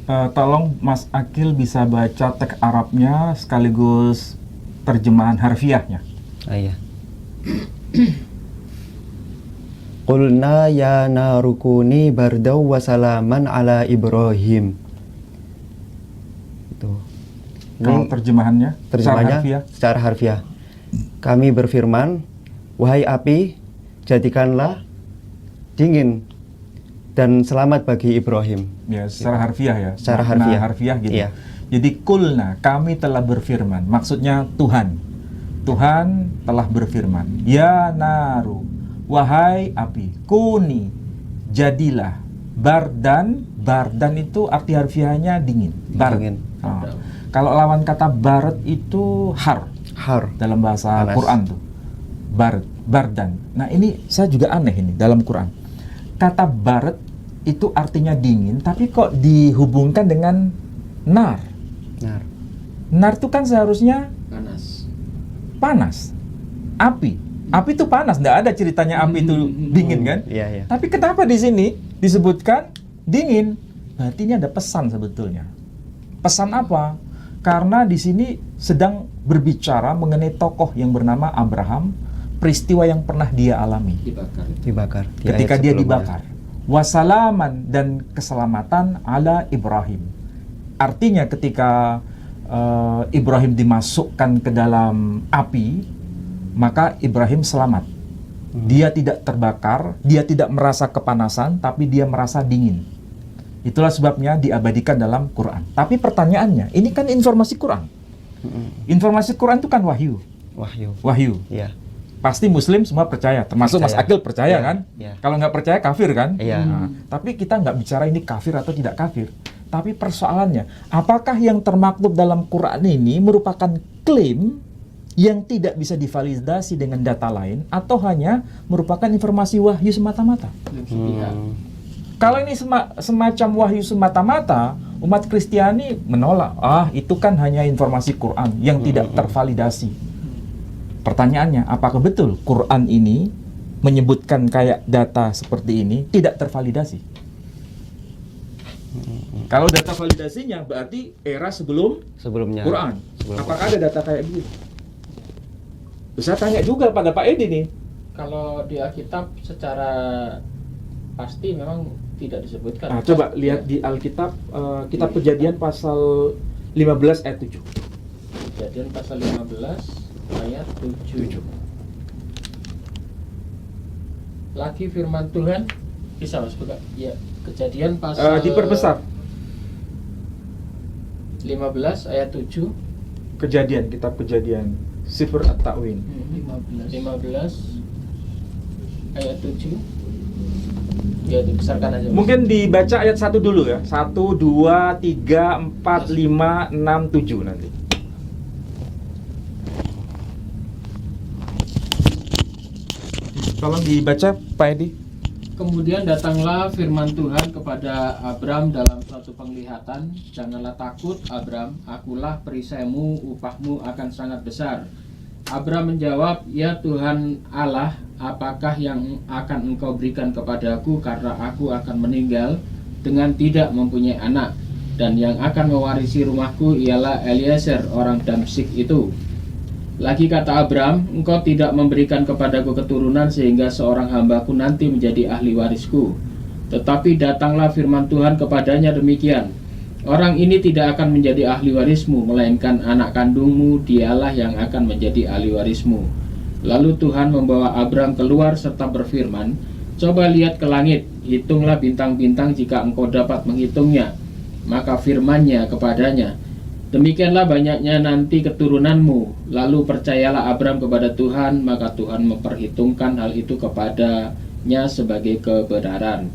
Tolong Mas Akil bisa baca teks Arabnya sekaligus terjemahan harfiahnya. Iya. Qulna ya narukuni bardaw wa salaman ala Ibrahim. Itu. Kalau terjemahannya Terjemahannya secara harfiah. Kami berfirman, wahai api, jadikanlah dingin dan selamat bagi Ibrahim. Ya, secara harfiah ya. Secara Makna harfiah. harfiah gitu. Iya. Jadi kulna, kami telah berfirman. Maksudnya Tuhan. Tuhan telah berfirman. Ya naru, wahai api, kuni, jadilah. Bardan, bardan itu arti harfiahnya dingin. Bard. Dingin. Ah. Kalau lawan kata barat itu har dalam bahasa Panas. Quran tuh. Barat, bardan. Nah ini saya juga aneh ini dalam Quran. Kata barat itu artinya dingin, tapi kok dihubungkan dengan nar. Nah, Nar itu kan seharusnya Panas. api. Api itu panas, nggak ada ceritanya api itu dingin kan? iya, iya. Tapi kenapa di sini disebutkan dingin? Berarti ini ada pesan sebetulnya. Pesan apa? Karena di sini sedang berbicara mengenai tokoh yang bernama Abraham, peristiwa yang pernah dia alami Dibakar. Di ketika ayat dia sebelumnya. dibakar. Wasalaman, dan keselamatan ala Ibrahim. Artinya ketika Ibrahim dimasukkan ke dalam api, maka Ibrahim selamat. Dia tidak terbakar, dia tidak merasa kepanasan, tapi dia merasa dingin. Itulah sebabnya diabadikan dalam Quran. Tapi pertanyaannya, ini kan informasi Quran. Informasi Quran itu kan wahyu. Wahyu. Iya. Pasti Muslim semua percaya, termasuk Mas Percaya. Akil percaya Iya, kan? iya. Kalau nggak percaya kafir kan? Iya. Nah, tapi kita nggak bicara ini kafir atau tidak kafir. Tapi persoalannya, apakah yang termaktub dalam Quran ini merupakan klaim yang tidak bisa divalidasi dengan data lain, atau hanya merupakan informasi wahyu semata-mata? Kalau ini semacam wahyu semata-mata, umat Kristiani menolak. Itu kan hanya informasi Quran yang tidak tervalidasi. Pertanyaannya, apakah betul Quran ini menyebutkan kayak data seperti ini tidak tervalidasi? Kalau data validasinya berarti era Sebelumnya. Quran. Sebelum Apakah ada data kayak gitu? Saya tanya juga pada Pak Edi nih. Kalau di Alkitab secara pasti memang tidak disebutkan. Nah, coba lihat di Alkitab, kitab Kejadian pasal 15 ayat 7. Kejadian pasal 15 ayat 7. Lagi firman Tuhan, bisa Mas buka? Ya, Kejadian pasal Diperbesar. 15 ayat 7. Kejadian, kitab Kejadian, Sifr At-Ta'win. 15 ayat 7. Ya, dibesarkan aja. Mas. Mungkin dibaca ayat 1 dulu ya. 1, 2, 3, 4, 5, 6, 7 nanti. Tolong dibaca Pak Edi. Kemudian datanglah firman Tuhan kepada Abram dalam suatu penglihatan, janganlah takut Abram, akulah perisaimu, upahmu akan sangat besar. Abram menjawab, ya Tuhan Allah, apakah yang akan engkau berikan kepadaku karena aku akan meninggal dengan tidak mempunyai anak, dan yang akan mewarisi rumahku ialah Eliezer orang Damsyik itu. Lagi kata Abram, engkau tidak memberikan kepadaku keturunan sehingga seorang hambaku nanti menjadi ahli warisku. Tetapi datanglah firman Tuhan kepadanya demikian, orang ini tidak akan menjadi ahli warismu, melainkan anak kandungmu, dialah yang akan menjadi ahli warismu. Lalu Tuhan membawa Abram keluar serta berfirman, coba lihat ke langit, hitunglah bintang-bintang jika engkau dapat menghitungnya. Maka firman-Nya kepadanya, demikianlah banyaknya nanti keturunanmu. Lalu percayalah Abram kepada Tuhan, maka Tuhan memperhitungkan hal itu kepadanya sebagai kebenaran.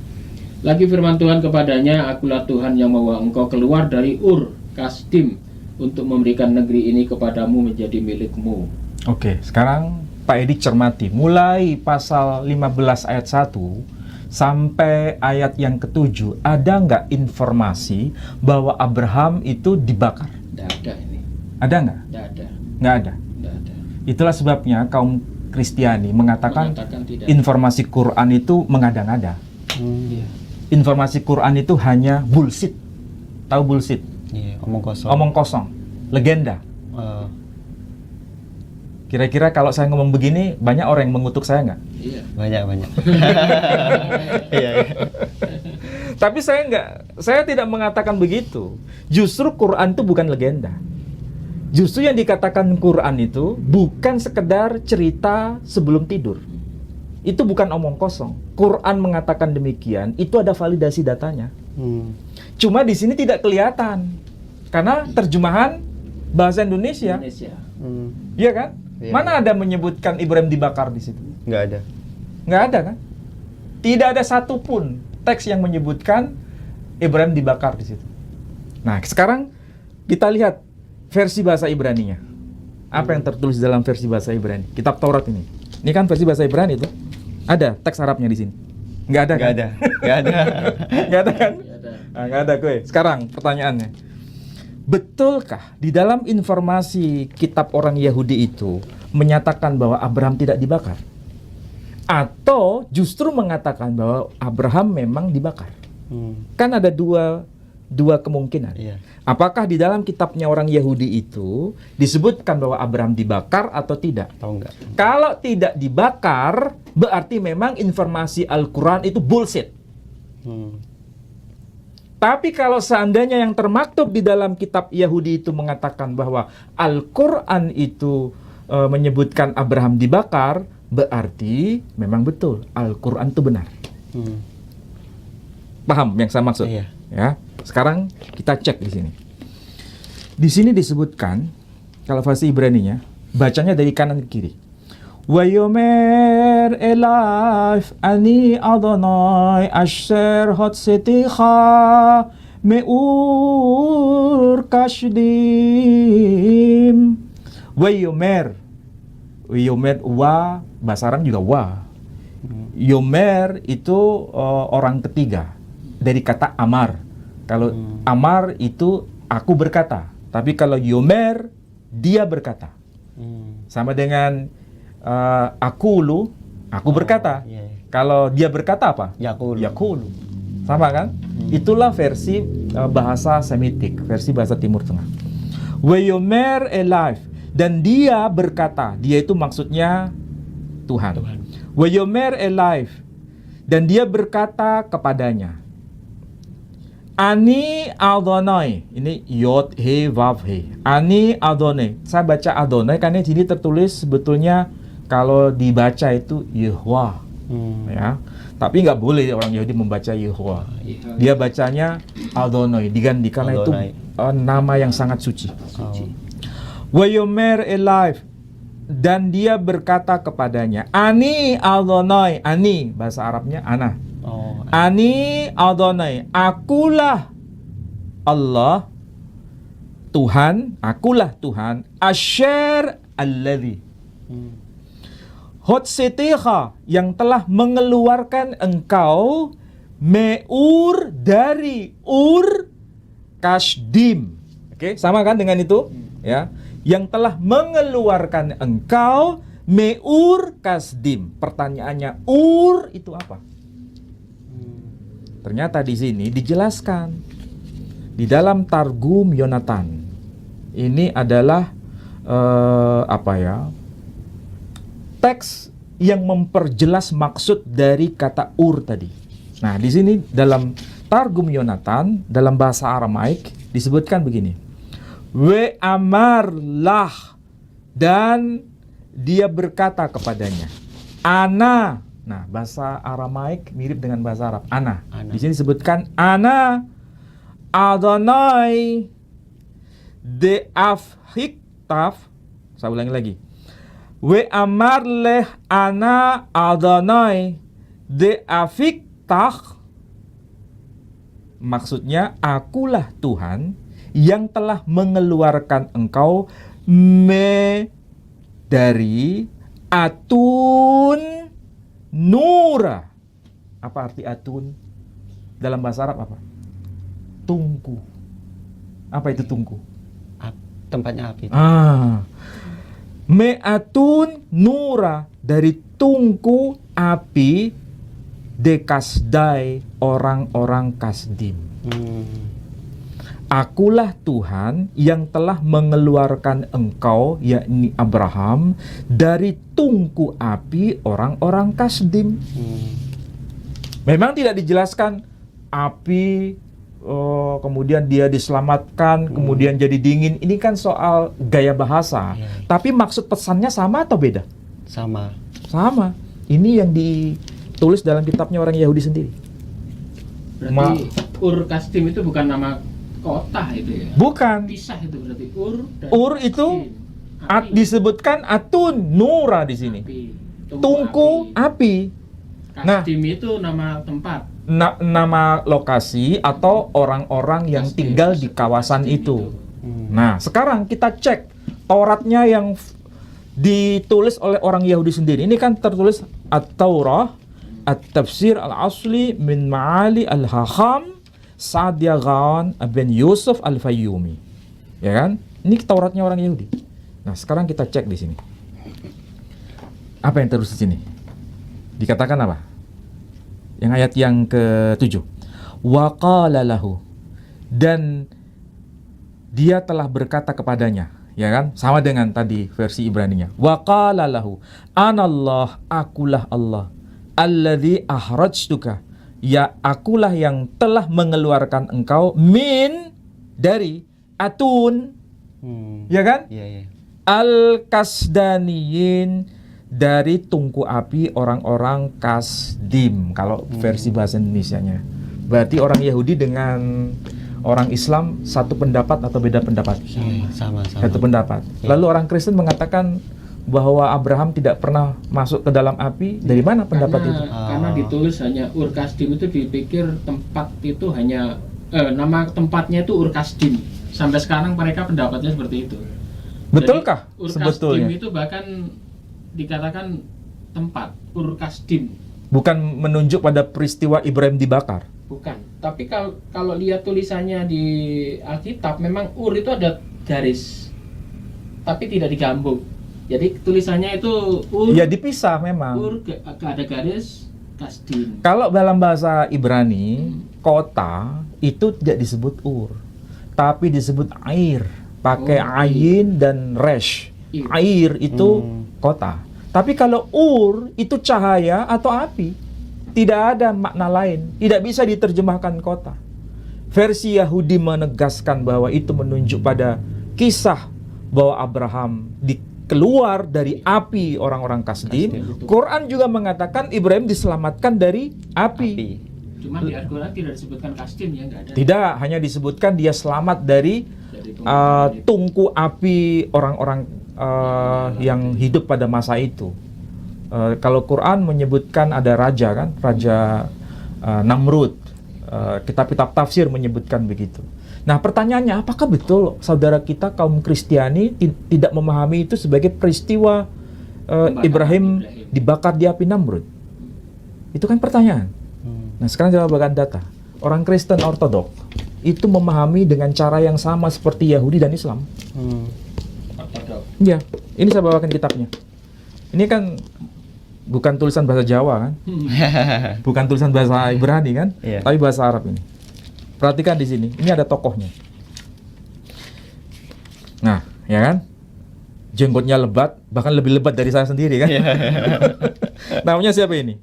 Lagi firman Tuhan kepadanya, akulah Tuhan yang membawa engkau keluar dari Ur Kasdim untuk memberikan negeri ini kepadamu menjadi milikmu. Oke, sekarang Pak Edi cermati. Mulai pasal 15 ayat 1 sampai ayat yang ke-7, ada nggak informasi bahwa Abraham itu dibakar? Tidak ada ini. Ada nggak? Tidak ada. Nggak ada. Tidak ada. Itulah sebabnya kaum Kristiani mengatakan tidak. informasi Quran itu mengada-ngada. Iya. Informasi Quran itu hanya bullshit, Tahu bullshit? Iya, omong kosong. Omong kosong. Legenda. Eh, Kira-kira kalau saya ngomong begini, banyak orang yang mengutuk saya nggak? Iya. banyak. Iya, iya. Tapi saya tidak mengatakan begitu. Justru Quran itu bukan legenda. Justru yang dikatakan Quran itu bukan sekedar cerita sebelum tidur. Itu bukan omong kosong. Quran mengatakan demikian, itu ada validasi datanya. Cuma di sini tidak kelihatan. Karena terjemahan bahasa Indonesia. Iya kan? Iya. Mana ada menyebutkan Ibrahim dibakar di situ? Nggak ada. Nggak ada kan? Tidak ada satupun teks yang menyebutkan Ibrahim dibakar di situ. Nah, sekarang kita lihat versi bahasa Ibraninya. Apa yang tertulis dalam versi bahasa Ibrani? Kitab Taurat ini. Ini kan versi bahasa Ibrani itu. Ada teks Arabnya di sini. Nggak ada kan? Nggak ada. Nggak ada. Nggak ada kan? Nggak ada. Nah, nggak ada gue. Sekarang pertanyaannya. Betulkah di dalam informasi kitab orang Yahudi itu menyatakan bahwa Abraham tidak dibakar? Atau justru mengatakan bahwa Abraham memang dibakar? Kan ada dua kemungkinan. Iya. Apakah di dalam kitabnya orang Yahudi itu disebutkan bahwa Abraham dibakar atau tidak? Tahu nggak? Kalau tidak dibakar, berarti memang informasi Al-Quran itu bullshit. Tapi kalau seandainya yang termaktub di dalam kitab Yahudi itu mengatakan bahwa Al-Quran itu menyebutkan Abraham dibakar, berarti memang betul Al-Quran itu benar. Paham yang saya maksud? Iya. Ya. Sekarang kita cek di sini. Di sini disebutkan, kalau versi Ibraninya, bacanya dari kanan ke kiri. Wayomer elaf ani Adonai asher hot seticha meur kashdim. Wayomer wa, bahasa Arab juga wa. Yomer itu orang ketiga dari kata amar. Kalau amar itu aku berkata, tapi kalau yomer dia berkata. Sama dengan aku berkata. Iya. Kalau dia berkata apa? Yakulu. Sama kan? Itulah versi bahasa Semitik, versi bahasa Timur Tengah. Wayomer elif, dan dia berkata, dia itu maksudnya Tuhan. Wayomer elif, dan dia berkata kepadanya, Ani Adonai, ini Yod He Vav He. Ani Adonai. Saya baca Adonai karena di sini tertulis sebetulnya kalau dibaca itu Yehwa, ya. Tapi nggak boleh orang Yahudi membaca Yehwa. Dia bacanya Adonai, diganti karena itu nama yang sangat suci. Wayomer elif, dan dia berkata kepadanya, Ani Adonai. Ani bahasa Arabnya ana. Ani Adonai, akulah Allah, Tuhan, akulah Tuhan, Asher alladhi, Hotsetiha, yang telah mengeluarkan engkau, Meur, dari Ur Kasdim. Oke, sama kan dengan itu? Ya, yang telah mengeluarkan engkau, Meur Kasdim. Pertanyaannya, Ur itu apa? Ternyata di sini dijelaskan di dalam Targum Yonatan. Ini adalah teks yang memperjelas maksud dari kata ur tadi. Nah, di sini dalam Targum Yonatan dalam bahasa Aramaik disebutkan begini. We amarlah, dan dia berkata kepadanya, ana. Nah, bahasa Aramaik mirip dengan bahasa Arab. Ana. Di sini disebutkan ana Adonai de afhiktaf. Saya ulangi lagi. We amar leh ana Adonai de afiktah. Maksudnya, akulah Tuhan yang telah mengeluarkan engkau dari atun nura. Apa arti atun? Dalam bahasa Arab apa? Tungku. Apa itu tungku? Tempatnya api. Me'atun nura, dari tungku api, dekasdai, orang-orang Kasdim. Akulah Tuhan yang telah mengeluarkan engkau, yakni Abraham, dari tungku api orang-orang Kasdim. Memang tidak dijelaskan api, kemudian dia diselamatkan, kemudian jadi dingin. Ini kan soal gaya bahasa. Tapi maksud pesannya sama atau beda? Sama. Sama. Ini yang ditulis dalam kitabnya orang Yahudi sendiri. Berarti Ur Kasdim itu bukan nama kota itu ya? Bukan. Pisah itu berarti Ur dan Ur itu Kasdim. disebutkan atun nura di sini. Api. Tungku api. Kasdim itu nama tempat. Nama lokasi atau orang-orang yang Kasdim. tinggal di kawasan Kasdim itu. Nah, sekarang kita cek Tauratnya yang ditulis oleh orang Yahudi sendiri. Ini kan tertulis At-Taurah, At-Tafsir Al-Asli min Ma'ali Al-Hacham Sa'ad bin Yusuf Al-Fayyumi. Ya kan? Ini Tauratnya orang Yahudi. Nah, sekarang kita cek di sini. Apa yang terus di sini? Dikatakan apa? Yang ayat yang ke-7. Wa qala lahu, dan dia telah berkata kepadanya, ya kan? Sama dengan tadi versi Ibraninya. Wa qala lahu, anallah, akulah Allah, alladzi ahrajtuka, ya akulah yang telah mengeluarkan engkau min, dari atun, ya kan? Iya, iya. Al-Kasdaniyin, dari tungku api orang-orang Kasdim kalau versi bahasa Indonesianya. Berarti orang Yahudi dengan orang Islam satu pendapat atau beda pendapat? Sama. Satu pendapat. Lalu orang Kristen mengatakan bahwa Abraham tidak pernah masuk ke dalam api. Dari mana pendapat itu? Karena ditulis hanya Ur Kasdim, itu dipikir tempat itu hanya nama tempatnya itu Ur Kasdim. Sampai sekarang mereka pendapatnya seperti itu. Betulkah Jadi, Ur sebetulnya? Kasdim itu bahkan dikatakan tempat Ur Kasdim. Bukan menunjuk pada peristiwa Ibrahim dibakar. Bukan. Tapi kalau lihat tulisannya di Alkitab, memang Ur itu ada garis, tapi tidak digambung. Jadi tulisannya itu Ur. Ya dipisah memang. Ur ada garis Kasdim. Kalau dalam bahasa Ibrani, kota itu tidak disebut Ur, tapi disebut air. Pakai ayin dan resh. Air itu kota. Tapi kalau Ur itu cahaya atau api. Tidak ada makna lain. Tidak bisa diterjemahkan kota. Versi Yahudi menegaskan bahwa itu menunjuk pada kisah bahwa Abraham keluar dari api orang-orang Kasdim. Quran juga mengatakan Ibrahim diselamatkan dari api. Cuman di Al-Quran tidak disebutkan Kasdim, ya, nggak ada. Tidak, hanya disebutkan dia selamat dari tungku api orang-orang yang hidup pada masa itu. Kalau Quran menyebutkan ada raja kan, Raja Namrud. Kitab-kitab tafsir menyebutkan begitu. Nah, pertanyaannya, apakah betul saudara kita kaum Kristiani tidak memahami itu sebagai peristiwa Ibrahim dibakar di api Namrud? Itu kan pertanyaan. Nah, sekarang saya bagikan data. Orang Kristen Ortodok itu memahami dengan cara yang sama seperti Yahudi dan Islam. Ya, ini saya bawakan kitabnya. Ini kan bukan tulisan bahasa Jawa kan? Bukan tulisan bahasa Ibrani kan? Tapi bahasa Arab ini. Perhatikan di sini. Ini ada tokohnya. Nah, ya kan? Jenggotnya lebat, bahkan lebih lebat dari saya sendiri kan? Namanya siapa ini?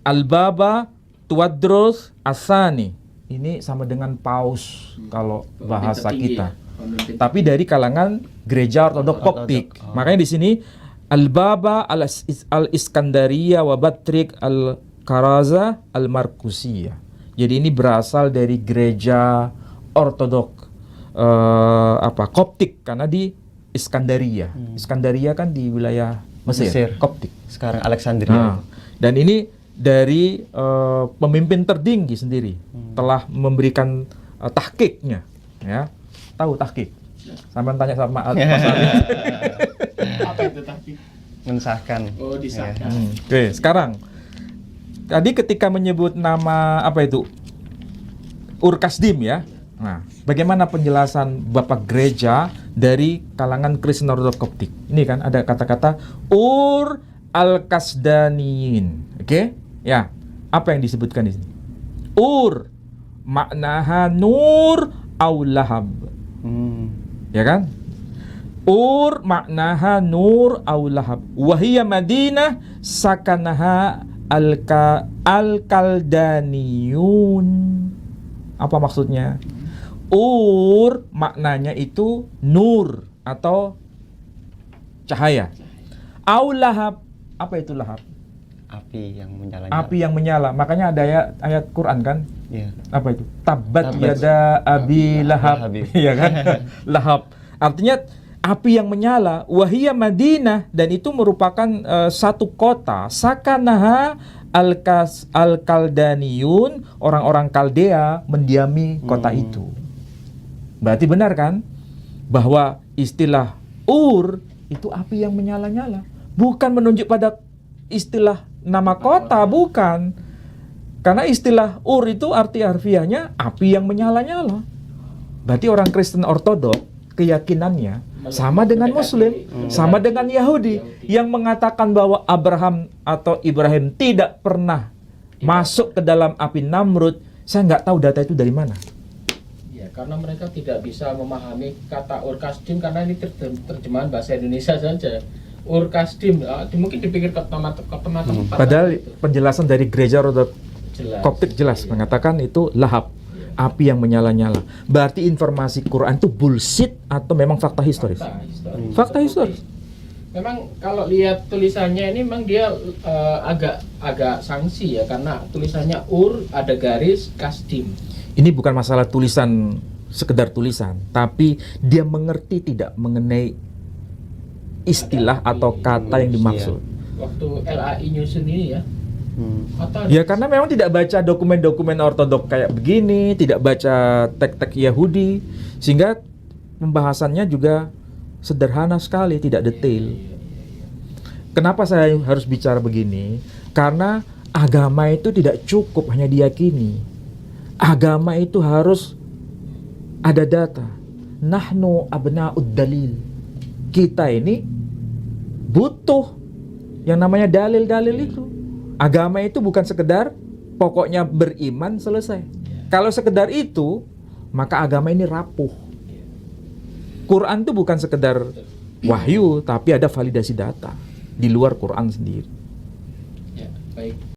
Al-Baba Tuwadros Asani. Ini sama dengan paus kalau bahasa kita. Tapi dari kalangan gereja Ortodok Koptik. Makanya di sini Al-Baba Al-Iskandaria wa Batrik Al-Karaza Al-Markusiyah. Jadi ini berasal dari gereja Ortodok Koptik karena di Iskandaria. Iskandaria kan di wilayah Mesir. Koptik. Sekarang Alexandria. Dan ini dari pemimpin tertinggi sendiri telah memberikan tahqiqnya, ya. Tahu tahqiq? Sampai tanya sama Mas Ali. Apa itu tahqiq? Mensahkan. Oh, disahkan. Oke, sekarang tadi ketika menyebut nama apa itu? Ur Kasdim ya. Nah, bagaimana penjelasan Bapak Gereja dari kalangan Kristen Ortodok Koptik? Ini kan ada kata-kata Ur Al-Kasdaniyin. Oke? Ya. Apa yang disebutkan di sini? Ur maknaha nur au lahab. Ya kan? Ur maknaha nur au lahab. Wahiyya Madinah sakanaha al-kaldaniyun. Apa maksudnya? Ur maknanya itu nur atau cahaya. Au lahab, apa itu lahab? Api yang menyala. Api yang menyala. Makanya ada ayat Quran kan? Iya. Apa itu? Tabbat yada abi lahab. Iya kan? Lahab. Artinya api yang menyala. Wahiyya Madinah, dan itu merupakan satu kota. Sakanaha al-kaldaniyun, orang-orang Kaldea mendiami kota itu. Berarti benar kan? Bahwa istilah Ur itu api yang menyala-nyala. Bukan menunjuk pada istilah nama kota, bukan. Karena istilah Ur itu arti harfiahnya api yang menyala-nyala. Berarti orang Kristen Ortodok keyakinannya sama dengan Muslim, sama dengan Yahudi yang mengatakan bahwa Abraham atau Ibrahim tidak pernah masuk ke dalam api Namrud. Saya nggak tahu data itu dari mana. Ya, karena mereka tidak bisa memahami kata Ur-Kasdim, karena ini terjemahan bahasa Indonesia saja. Ur-Kasdim, mungkin dipikir ke tempat Padahal itu. penjelasan dari gereja Ortodok Koptik jelas iya. mengatakan itu lahab, api yang menyala-nyala. Berarti informasi Quran itu bullshit atau memang fakta historis? Fakta historis. Memang kalau lihat tulisannya ini memang dia agak sanksi ya, karena tulisannya Ur ada garis Kasdim. Ini bukan masalah tulisan, sekedar tulisan, tapi dia mengerti tidak mengenai istilah atau kata yang dimaksud. Waktu LAI nyusun ini ya. Ya karena memang tidak baca dokumen-dokumen ortodok kayak begini, tidak baca teks-teks Yahudi, sehingga pembahasannya juga sederhana sekali, tidak detail. Kenapa saya harus bicara begini? Karena agama itu tidak cukup hanya diyakini. Agama itu harus ada data. Nahnu abna'ud dalil. Kita ini butuh yang namanya dalil-dalil itu. Agama itu bukan sekedar pokoknya beriman selesai. Kalau sekedar itu, maka agama ini rapuh. Quran itu bukan sekedar wahyu, tapi ada validasi data di luar Quran sendiri. Ya, baik.